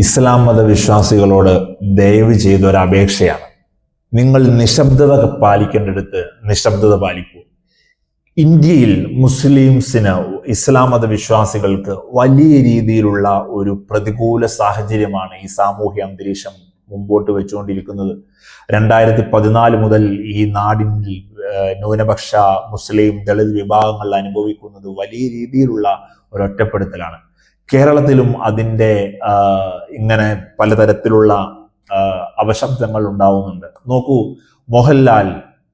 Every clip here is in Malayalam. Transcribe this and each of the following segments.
ഇസ്ലാം മതവിശ്വാസികളോട് ദയവ് ചെയ്തൊരപേക്ഷയാണ്. നിങ്ങൾ നിശബ്ദത പാലിക്കേണ്ടടുത്ത് നിശബ്ദത പാലിക്കൂ. ഇന്ത്യയിൽ മുസ്ലിംസിന്, ഇസ്ലാം മതവിശ്വാസികൾക്ക് വലിയ രീതിയിലുള്ള ഒരു പ്രതികൂല സാഹചര്യമാണ് ഈ സാമൂഹ്യ അന്തരീക്ഷം മുമ്പോട്ട് വെച്ചുകൊണ്ടിരിക്കുന്നത്. 2014 മുതൽ ഈ നാടിൽ ന്യൂനപക്ഷ മുസ്ലിം ദളിത് വിഭാഗങ്ങൾ അനുഭവിക്കുന്നത് വലിയ രീതിയിലുള്ള ഒരൊറ്റപ്പെടുത്തലാണ്. കേരളത്തിലും അതിൻ്റെ ഇങ്ങനെ പലതരത്തിലുള്ള അപശബ്ദങ്ങൾ ഉണ്ടാവുന്നുണ്ട്. നോക്കൂ, മോഹൻലാൽ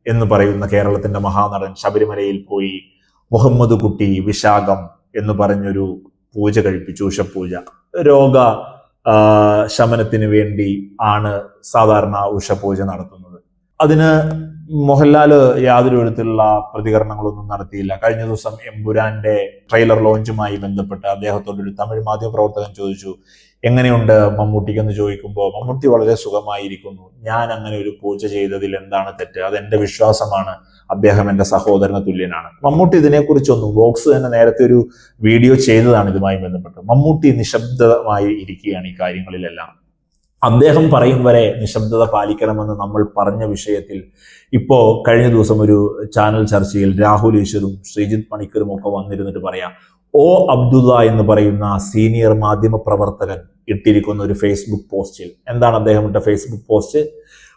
എന്ന് പറയുന്ന കേരളത്തിന്റെ മഹാനടൻ ശബരിമലയിൽ പോയി മുഹമ്മദ് കുട്ടി വിശാഖം എന്ന് പറഞ്ഞൊരു പൂജ കഴിപ്പിച്ചു, ഉഷപൂജ. രോഗ ശമനത്തിന് വേണ്ടി ആണ് സാധാരണ ഉഷപൂജ നടത്തുന്നത്. അതിന് മോഹൻലാൽ യാതൊരു വിധത്തിലുള്ള പ്രതികരണങ്ങളൊന്നും നടത്തിയില്ല. കഴിഞ്ഞ ദിവസം എമ്പുരാന്റെ ട്രെയിലർ ലോഞ്ചുമായി ബന്ധപ്പെട്ട് അദ്ദേഹത്തോടൊരു തമിഴ് മാധ്യമ പ്രവർത്തകൻ ചോദിച്ചു, എങ്ങനെയുണ്ട് മമ്മൂട്ടിക്ക് എന്ന് ചോദിക്കുമ്പോൾ മമ്മൂട്ടി വളരെ സുഖമായിരിക്കുന്നു, ഞാൻ അങ്ങനെ ഒരു പൂജ ചെയ്തതിൽ എന്താണ് തെറ്റ്, അതെന്റെ വിശ്വാസമാണ്, അദ്ദേഹം എൻ്റെ സഹോദരന് തുല്യനാണ്. മമ്മൂട്ടി ഇതിനെക്കുറിച്ചൊന്നും, വോക്സ് തന്നെ നേരത്തെ ഒരു വീഡിയോ ചെയ്തതാണ് ഇതുമായി ബന്ധപ്പെട്ട്. മമ്മൂട്ടി നിശബ്ദമായി ഇരിക്കുകയാണ് ഈ കാര്യങ്ങളിലെല്ലാം. അദ്ദേഹം പറയും വരെ നിശബ്ദത പാലിക്കണമെന്ന് നമ്മൾ പറഞ്ഞ വിഷയത്തിൽ ഇപ്പോ കഴിഞ്ഞ ദിവസം ഒരു ചാനൽ ചർച്ചയിൽ രാഹുൽ ഈശ്വരും ശ്രീജിത്ത് പണിക്കരും ഒക്കെ വന്നിരുന്നിട്ട് പറയാം, ഒ അബ്ദുള്ള എന്ന് പറയുന്ന സീനിയർ മാധ്യമ പ്രവർത്തകൻ ഇട്ടിരിക്കുന്ന ഒരു ഫേസ്ബുക്ക് പോസ്റ്റിൽ എന്താണ് അദ്ദേഹം ഇട്ട ഫേസ്ബുക്ക് പോസ്റ്റ്?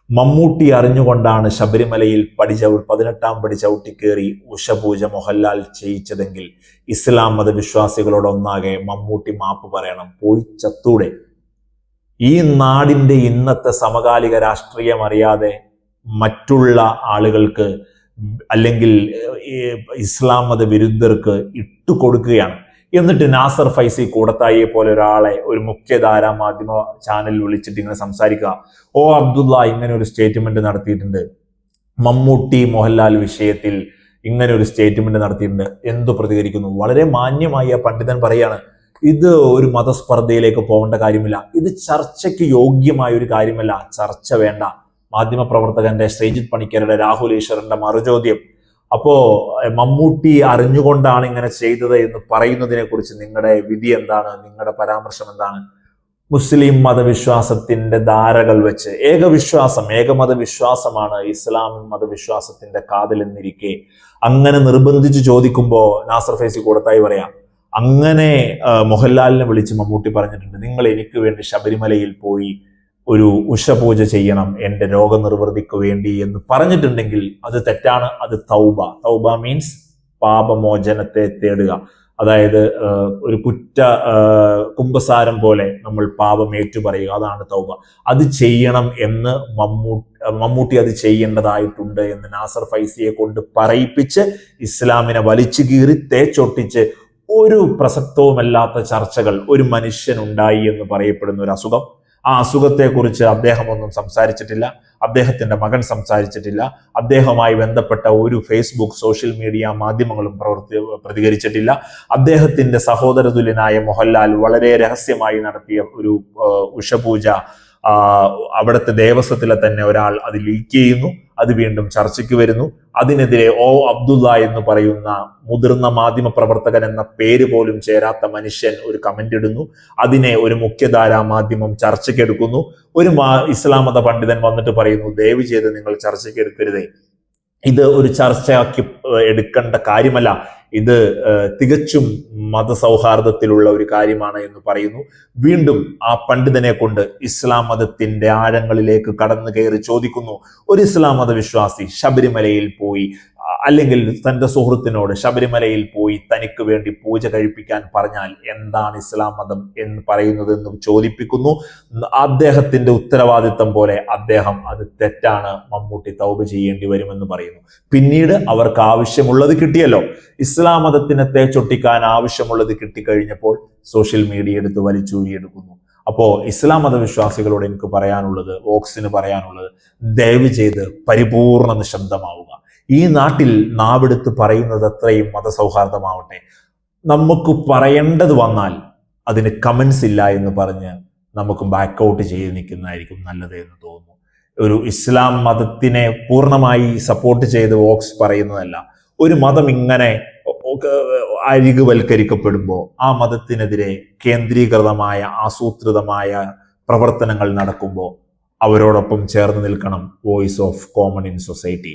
മമ്മൂട്ടി അറിഞ്ഞുകൊണ്ടാണ് ശബരിമലയിൽ 18ാം പടി ചവിട്ടിക്കേറി ഉഷപൂജ മോഹൻലാൽ ചെയ്യിച്ചതെങ്കിൽ ഇസ്ലാം മതവിശ്വാസികളോടൊന്നാകെ മമ്മൂട്ടി മാപ്പ് പറയണം, പോയി ചത്തൂടെ. ഈ നാടിന്റെ ഇന്നത്തെ സമകാലിക രാഷ്ട്രീയം അറിയാതെ മറ്റുള്ള ആളുകൾക്ക് അല്ലെങ്കിൽ ഇസ്ലാം മത വിരുദ്ധർക്ക് ഇട്ടുകൊടുക്കുകയാണ്. എന്നിട്ട് നാസർ ഫൈസി കൂടത്തായിയെ പോലെ ഒരാളെ ഒരു മുഖ്യധാരാ മാധ്യമ ചാനലിൽ വിളിച്ചിട്ട് ഇങ്ങനെ സംസാരിക്കുക, ഒ അബ്ദുള്ള ഇങ്ങനെ ഒരു സ്റ്റേറ്റ്മെന്റ് നടത്തിയിട്ടുണ്ട്, മമ്മൂട്ടി മോഹൻലാൽ വിഷയത്തിൽ ഇങ്ങനെ ഒരു സ്റ്റേറ്റ്മെന്റ് നടത്തിയിട്ടുണ്ട്. എന്തു പ്രതികരിക്കുന്നു? വളരെ മാന്യമായി ആ പണ്ഡിതൻ പറയാണ്, ഇത് ഒരു മതസ്പർദ്ധയിലേക്ക് പോകേണ്ട കാര്യമില്ല, ഇത് ചർച്ചയ്ക്ക് യോഗ്യമായ ഒരു കാര്യമല്ല, ചർച്ച വേണ്ട. മാധ്യമപ്രവർത്തകന്റെ ശ്രീജിത്ത് പണിക്കരുടെ രാഹുൽ ഈശ്വറിന്റെ മറുചോദ്യം, അപ്പോ മമ്മൂട്ടി അറിഞ്ഞുകൊണ്ടാണ് ഇങ്ങനെ ചെയ്തത് എന്ന് പറയുന്നതിനെ കുറിച്ച് നിങ്ങളുടെ വിധി എന്താണ്, നിങ്ങളുടെ പരാമർശം എന്താണ്? മുസ്ലിം മതവിശ്വാസത്തിന്റെ ധാരകൾ വെച്ച് ഏകമതവിശ്വാസമാണ് ഇസ്ലാം മതവിശ്വാസത്തിന്റെ കാതലെന്നിരിക്കെ അങ്ങനെ നിർബന്ധിച്ച് ചോദിക്കുമ്പോൾ നാസർ ഫൈസി കൂടത്തായി പറയാം, അങ്ങനെ മോഹൻലാലിനെ വിളിച്ച് മമ്മൂട്ടി പറഞ്ഞിട്ടുണ്ട്, നിങ്ങൾ എനിക്ക് വേണ്ടി ശബരിമലയിൽ പോയി ഒരു ഉഷപൂജ ചെയ്യണം എൻ്റെ രോഗനിർവൃതിക്ക് വേണ്ടി എന്ന് പറഞ്ഞിട്ടുണ്ടെങ്കിൽ അത് തെറ്റാണ്. അത് തൗബ മീൻസ് പാപമോചനത്തെ തേടുക. അതായത് ഒരു കുംഭസാരം പോലെ നമ്മൾ പാപം ഏറ്റുപറയുക, അതാണ് തൗബ. അത് ചെയ്യണം എന്ന് മമ്മൂട്ടി അത് ചെയ്യേണ്ടതായിട്ടുണ്ട് എന്ന് നാസർ ഫൈസിയെ കൊണ്ട് പറയിപ്പിച്ച് ഇസ്ലാമിനെ വലിച്ചു കീറി തേച്ചൊട്ടിച്ച് ഒരു പ്രസക്തവുമല്ലാത്ത ചർച്ചകൾ ഒരു മനുഷ്യനുണ്ടായി എന്ന് പറയപ്പെടുന്ന ഒരു അസുഖം. ആ അസുഖത്തെക്കുറിച്ച് അദ്ദേഹം ഒന്നും സംസാരിച്ചിട്ടില്ല, അദ്ദേഹത്തിന്റെ മകൻ സംസാരിച്ചിട്ടില്ല, അദ്ദേഹവുമായി ബന്ധപ്പെട്ട ഒരു ഫേസ്ബുക്ക് സോഷ്യൽ മീഡിയ മാധ്യമങ്ങളും പ്രതികരിച്ചിട്ടില്ല. അദ്ദേഹത്തിന്റെ സഹോദരതുല്യനായ മോഹൻലാൽ വളരെ രഹസ്യമായി നടത്തിയ ഒരു ഉഷപൂജ അവിടുത്തെ ദേവസ്വത്തിലെ തന്നെ ഒരാൾ അത് ലീക്ക് ചെയ്യുന്നു, അത് വീണ്ടും ചർച്ചയ്ക്ക് വരുന്നു. അതിനെതിരെ ഒ അബ്ദുള്ള എന്ന് പറയുന്ന മുതിർന്ന മാധ്യമ പ്രവർത്തകൻ എന്ന പേര് പോലും ചേരാത്ത മനുഷ്യൻ ഒരു കമന്റ് ഇടുന്നു. അതിനെ ഒരു മുഖ്യധാരാ മാധ്യമം ചർച്ചയ്ക്ക് എടുക്കുന്നു. ഒരു ഇസ്ലാം മത പണ്ഡിതൻ വന്നിട്ട് പറയുന്നു, ദയവ് ചെയ്ത് നിങ്ങൾ ചർച്ചയ്ക്ക് എടുക്കരുതേ, ഇത് ഒരു ചർച്ചയാക്കി എടുക്കേണ്ട കാര്യമല്ല, ഇത് തികച്ചും മതസൗഹാർദ്ദത്തിലുള്ള ഒരു കാര്യമാണ് എന്ന് പറയുന്നു. വീണ്ടും ആ പണ്ഡിതനെ കൊണ്ട് ഇസ്ലാം മതത്തിന്റെ ആഴങ്ങളിലേക്ക് കടന്നു കയറി ചോദിക്കുന്നു, ഒരു ഇസ്ലാം മതവിശ്വാസി ശബരിമലയിൽ പോയി അല്ലെങ്കിൽ തന്റെ സുഹൃത്തിനോട് ശബരിമലയിൽ പോയി തനിക്ക് വേണ്ടി പൂജ കഴിപ്പിക്കാൻ പറഞ്ഞാൽ എന്താണ് ഇസ്ലാം മതം എന്ന് പറയുന്നത് എന്ന് ചോദിപ്പിക്കുന്നു. അദ്ദേഹത്തിന്റെ ഉത്തരവാദിത്തം പോലെ അദ്ദേഹം അത് തെറ്റാണ്, മമ്മൂട്ടി തൗബ ചെയ്യേണ്ടി വരുമെന്ന് പറയുന്നു. പിന്നീട് അവർക്ക് ആവശ്യമുള്ളത് കിട്ടിയല്ലോ, ഇസ്ലാം മതത്തിനെ തേച്ചൊട്ടിക്കാൻ ആവശ്യമുള്ളത് കിട്ടിക്കഴിഞ്ഞപ്പോൾ സോഷ്യൽ മീഡിയ എടുത്ത് വലിച്ചൂരിയെടുക്കുന്നു. അപ്പോ ഇസ്ലാം മതവിശ്വാസികളോട് എനിക്ക് പറയാനുള്ളത്, വോക്സിന് പറയാനുള്ളത്, ദയവ് ചെയ്ത് പരിപൂർണ നിശബ്ദമാവുക. ഈ നാട്ടിൽ നാവെടുത്ത് പറയുന്നത് അത്രയും മതസൗഹാർദ്ദമാവട്ടെ. നമുക്ക് പറയേണ്ടത് വന്നാൽ അതിന് കമന്റ്സ് ഇല്ല എന്ന് പറഞ്ഞ് നമുക്ക് ബാക്കൗട്ട് ചെയ്ത് നിൽക്കുന്നതായിരിക്കും നല്ലത് എന്ന് തോന്നുന്നു. ഒരു ഇസ്ലാം മതത്തിനെ പൂർണ്ണമായി സപ്പോർട്ട് ചെയ്ത് വോക്സ് പറയുന്നതല്ല. ഒരു മതം ഇങ്ങനെ അരികുവൽക്കരിക്കപ്പെടുമ്പോൾ ആ മതത്തിനെതിരെ കേന്ദ്രീകൃതമായ ആസൂത്രിതമായ പ്രവർത്തനങ്ങൾ നടക്കുമ്പോൾ അവരോടൊപ്പം ചേർന്ന് നിൽക്കണം voice of common in society.